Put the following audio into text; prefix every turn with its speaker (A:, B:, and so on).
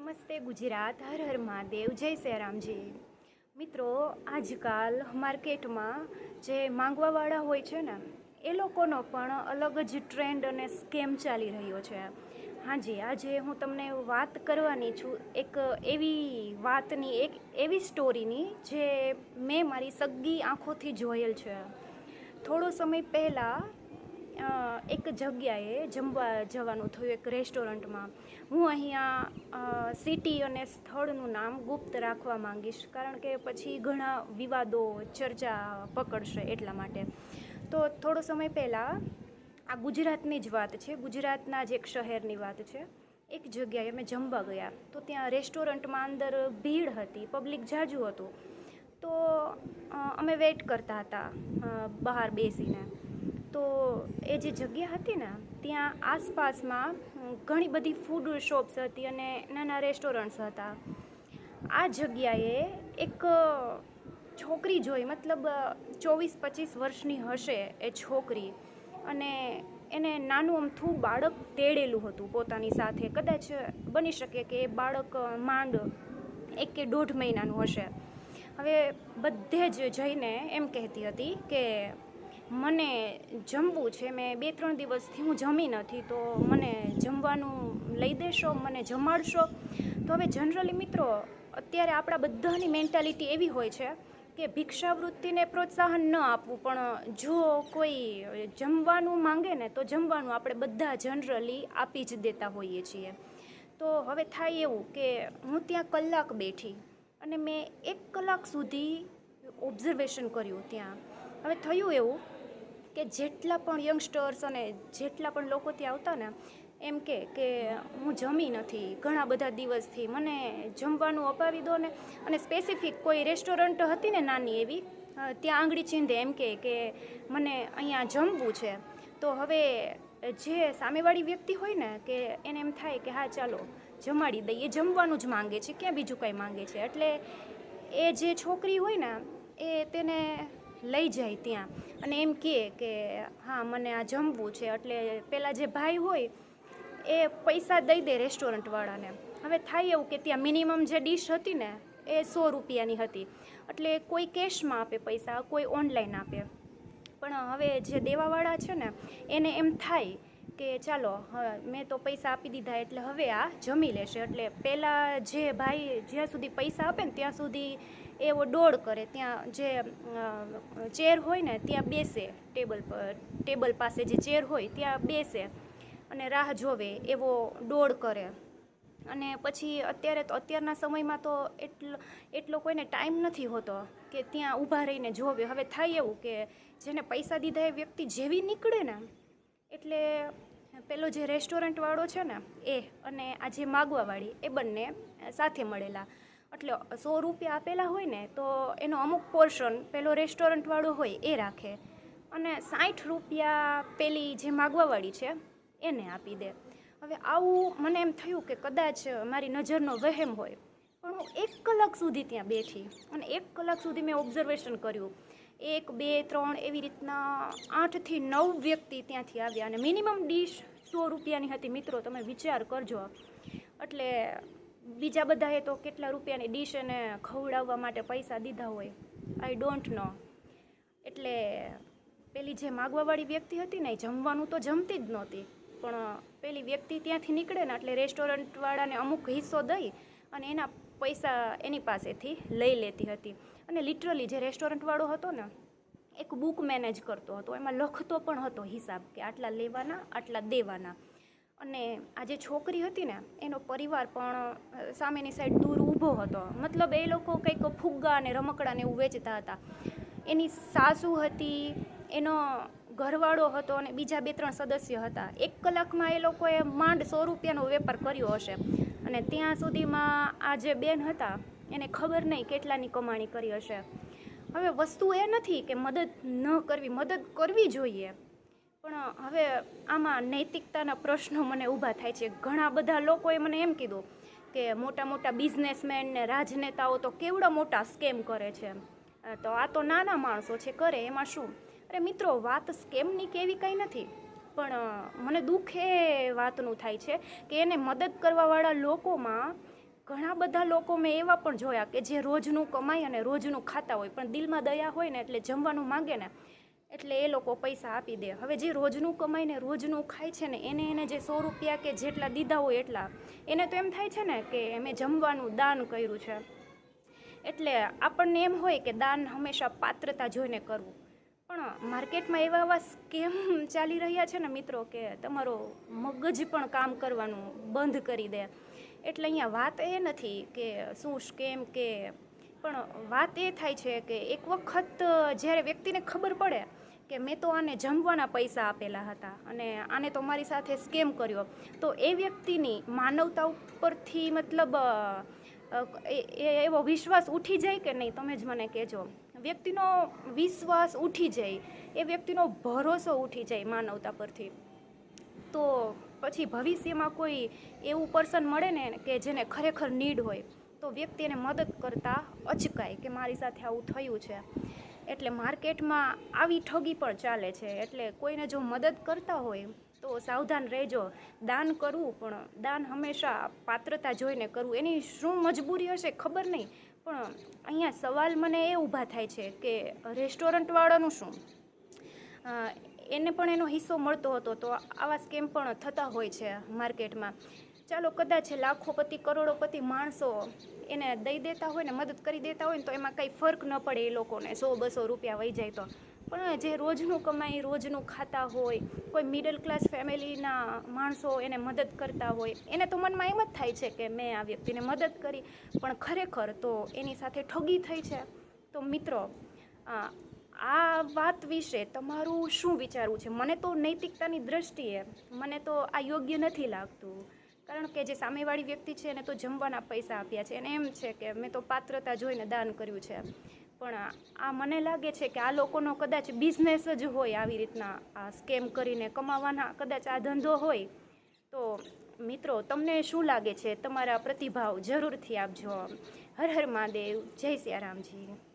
A: નમસ્તે ગુજરાત, હર હર મહાદેવ, જય શ્રીરામજી. મિત્રો, આજકાલ માર્કેટમાં જે માંગવાવાળા હોય છે ને એ લોકોનો પણ અલગ જ ટ્રેન્ડ અને સ્કેમ ચાલી રહ્યો છે. હાજી, આજે હું તમને વાત કરવાની છું એક એવી સ્ટોરીની જે મેં મારી સગ્ગી આંખોથી જોયેલ છે. થોડો સમય પહેલાં એક જગ્યાએ જમવા જવાનું થયું, એક રેસ્ટોરન્ટમાં. હું અહીંયા સિટી અને સ્થળનું નામ ગુપ્ત રાખવા માંગીશ, કારણ કે પછી ઘણા વિવાદો ચર્ચા પકડશે એટલા માટે. તો થોડો સમય પહેલાં, આ ગુજરાતની જ વાત છે, ગુજરાતના જ એક શહેરની વાત છે. એક જગ્યાએ અમે જમવા ગયા તો ત્યાં રેસ્ટોરન્ટમાં અંદર ભીડ હતી, પબ્લિક ઝાઝું હતું. તો અમે વેઇટ કરતા હતા બહાર બેસીને. તો એ જે જગ્યા હતી ને ત્યાં આસપાસમાં ઘણી બધી ફૂડ શોપ્સ હતી અને નાના રેસ્ટોરન્ટ્સ હતા. આ જગ્યાએ એક છોકરી જોઈ, મતલબ 24-25 વર્ષની હશે એ છોકરી, અને એને નાનું અમથું બાળક તેડેલું હતું પોતાની સાથે. કદાચ બની શકે કે એ બાળક માંડ 1 કે 1.5 મહિનાનું હશે. હવે બધે જ જઈને એમ કહેતી હતી કે મને જમવું છે, મેં 2-3 દિવસથી હું જમી નથી, તો મને જમવાનું લઈ દેશો, મને જમાડશો. તો હવે જનરલી મિત્રો, અત્યારે આપણા બધાની મેન્ટાલિટી એવી હોય છે કે ભિક્ષાવૃત્તિને પ્રોત્સાહન ન આપવું, પણ જો કોઈ જમવાનું માંગે ને તો જમવાનું આપણે બધા જનરલી આપી જ દેતા હોઈએ છીએ. તો હવે થાય એવું કે હું ત્યાં કલાક બેઠી અને મેં 1 કલાક સુધી ઓબ્ઝર્વેશન કર્યું ત્યાં. હવે થયું એવું કે જેટલા પણ યંગસ્ટર્સ અને જેટલા પણ લોકો ત્યાં આવતા ને એમ કે હું જમી નથી ઘણા બધા દિવસથી, મને જમવાનું અપાવી દો ને. અને સ્પેસિફિક કોઈ રેસ્ટોરન્ટ હતી ને નાની એવી, ત્યાં આંગળી ચીંધે એમ કે મને અહીંયા જમવું છે. તો હવે જે સામેવાળી વ્યક્તિ હોય ને કે એને એમ થાય કે હા ચાલો જમાડી દઈએ, જમવાનું જ માંગે છે, ક્યાં બીજું કાંઈ માંગે છે. એટલે એ જે છોકરી હોય ને એ તેને લઈ જાય ત્યાં અને એમ કે હા મને આ જમવું છે. એટલે પેલા જે ભાઈ હોય એ પૈસા દઈ દે રેસ્ટોરન્ટવાળાને. હવે થાય એવું કે ત્યાં મિનિમમ જે ડીશ હતી ને એ 100 રૂપિયાની હતી. એટલે કોઈ કેશમાં આપે પૈસા, કોઈ ઓનલાઈન આપે. પણ હવે જે દેવાવાળા છે ને એને એમ થાય કે ચાલો મેં તો પૈસા આપી દીધા એટલે હવે આ જમી લેશે. એટલે પહેલાં જે ભાઈ જ્યાં સુધી પૈસા આપે ને ત્યાં સુધી એવો દોડ કરે, ત્યાં જે ચેર હોય ને ત્યાં બેસે, ટેબલ પાસે જે ચેર હોય ત્યાં બેસે અને રાહ જોવે એવો દોડ કરે. અને પછી અત્યારના સમયમાં તો એટલો કોઈને ટાઈમ નથી હોતો કે ત્યાં ઊભા રહીને જોવે. હવે થાય એવું કે જેને પૈસા દીધા એ વ્યક્તિ જેવી નીકળે ને એટલે પેલો જે રેસ્ટોરન્ટવાળો છે ને એ અને આ જે માગવાવાળી એ બંને સાથે મળેલા. એટલે 100 રૂપિયા આપેલા હોય ને તો એનો અમુક પોર્શન પેલો રેસ્ટોરન્ટવાળો હોય એ રાખે અને 60 રૂપિયા પેલી જે માગવાવાળી છે એને આપી દે. હવે આવું મને એમ થયું કે કદાચ મારી નજરનો વહેમ હોય, પણ હું 1 કલાક સુધી ત્યાં બેઠી અને 1 કલાક સુધી મેં ઓબ્ઝર્વેશન કર્યું. 1, 2, 3 એવી રીતના 8 થી 9 વ્યક્તિ ત્યાંથી આવ્યા અને મિનિમમ ડીશ 100 રૂપિયાની હતી. મિત્રો તમે વિચાર કરજો. એટલે બીજા બધાએ તો કેટલા રૂપિયાની ડીશ એને ખવડાવવા માટે પૈસા દીધા હોય, આઈ ડોન્ટ નો. એટલે પેલી જે માગવાવાળી વ્યક્તિ હતી ને એ જમવાનું તો જમતી જ નહોતી, પણ પેલી વ્યક્તિ ત્યાંથી નીકળે ને એટલે રેસ્ટોરન્ટવાળાને અમુક હિસ્સો દઈ અને એના પૈસા એની પાસેથી લઈ લેતી હતી. અને લિટરલી જે રેસ્ટોરન્ટવાળો હતો ને એક બુક મેનેજ કરતો હતો, એમાં લખતો પણ હતો હિસાબ કે આટલા લેવાના આટલા દેવાના. અને આ જે છોકરી હતી ને એનો પરિવાર પણ સામેની સાઈડ દૂર ઊભો હતો. મતલબ એ લોકો કંઈક ફુગ્ગા અને રમકડાને એવું વેચતા હતા. એની સાસુ હતી, એનો ઘરવાળો હતો અને બીજા 2-3 સદસ્ય હતા. 1 કલાકમાં એ લોકોએ માંડ 100 રૂપિયાનો વેપાર કર્યો હશે. અને ત્યાં સુધીમાં આ જે બેન હતા એને ખબર નહીં કેટલાની કમાણી કરી હશે. હવે વસ્તુ એ નથી કે મદદ ન કરવી, મદદ કરવી જોઈએ, પણ હવે આમાં નૈતિકતાના પ્રશ્નો મને ઊભા થાય છે. ઘણા બધા લોકોએ મને એમ કીધું કે મોટા મોટા બિઝનેસમેન ને રાજનેતાઓ તો કેવડા મોટા સ્કેમ કરે છે, તો આ તો નાના માણસો છે કરે એમાં શું. અરે મિત્રો, વાત સ્કેમની કે એવી કંઈ નથી, પણ મને દુઃખ એ વાતનું થાય છે કે એને મદદ કરવાવાળા લોકોમાં ઘણા બધા લોકો મેં એવા પણ જોયા કે જે રોજનું કમાય અને રોજનું ખાતા હોય, પણ દિલમાં દયા હોય ને એટલે જમવાનું માંગે ને એટલે એ લોકો પૈસા આપી દે. હવે જે રોજનું કમાઈને રોજનું ખાય છે ને એને જે 100 રૂપિયા કે જેટલા દીધા હોય એટલા, એને તો એમ થાય છે ને કે મેં જમવાનું દાન કર્યું છે. એટલે આપણને એમ હોય કે દાન હંમેશા પાત્રતા જોઈને કરવું, પણ માર્કેટમાં એવા સ્કેમ ચાલી રહ્યા છે ને મિત્રો કે તમારો મગજ પણ કામ કરવાનું બંધ કરી દે. એટલે અહીંયા વાત એ નથી કે શું સ્કેમ કે, પણ વાત એ થાય છે કે એક વખત જ્યારે વ્યક્તિને ખબર પડે કે મેં તો આને જમવાના પૈસા આપેલા હતા અને આને તો મારી સાથે સ્કેમ કર્યો, તો એ વ્યક્તિની માનવતા ઉપરથી મતલબ એવો વિશ્વાસ ઉઠી જાય કે નહીં, તમે જ મને કહેજો. વ્યક્તિનો વિશ્વાસ ઉઠી જાય, એ વ્યક્તિનો ભરોસો ઉઠી જાય માનવતા પરથી. તો પછી ભવિષ્યમાં કોઈ એવું પર્સન મળે ને કે જેને ખરેખર નીડ હોય, તો વ્યક્તિ એને મદદ કરતા અચકાય કે મારી સાથે આવું થયું છે. એટલે માર્કેટમાં આવી ઠગી પણ ચાલે છે. એટલે કોઈને જો મદદ કરતા હોય તો સાવધાન રહેજો. દાન કરવું, પણ દાન હંમેશા પાત્રતા જોઈને કરવું. એની શું મજબૂરી હશે ખબર નહીં, પણ અહીંયા સવાલ મને એ ઊભા થાય છે કે રેસ્ટોરન્ટવાળાનું શું? એને પણ એનો હિસ્સો મળતો હતો, તો આવા સ્કેમ પણ થતા હોય છે માર્કેટમાં. ચાલો કદાચ લાખોપતિ કરોડોપતિ માણસો એને દઈ દેતા હોય ને મદદ કરી દેતા હોય ને તો એમાં કંઈ ફર્ક ન પડે એ લોકોને, 100-200 રૂપિયા વહી જાય તો. પણ જે રોજનું કમાઈ રોજનું ખાતા હોય, કોઈ મિડલ ક્લાસ ફેમિલીના માણસો એને મદદ કરતા હોય, એને તો મનમાં એમ જ થાય છે કે મેં આ વ્યક્તિને મદદ કરી, પણ ખરેખર તો એની સાથે ઠગી થઈ છે. તો મિત્રો, આ વાત વિશે તમારું શું વિચારવું છે? મને તો નૈતિકતાની દ્રષ્ટિએ મને તો આ યોગ્ય નથી લાગતું, કારણ કે જે સામેવાળી વ્યક્તિ છે એને તો જમવાના પૈસા આપ્યા છે, એને એમ છે કે મેં તો પાત્રતા જોઈને દાન કર્યું છે. પણ આ મને લાગે છે કે આ લોકોનો કદાચ બિઝનેસ જ હોય, આવી રીતના આ સ્કેમ કરીને કમાવાના કદાચ આ ધંધો હોય. તો મિત્રો, તમને શું લાગે છે? તમારા પ્રતિભાવ જરૂરથી આપજો. હર હર મહાદેવ, જય સિયારામજી.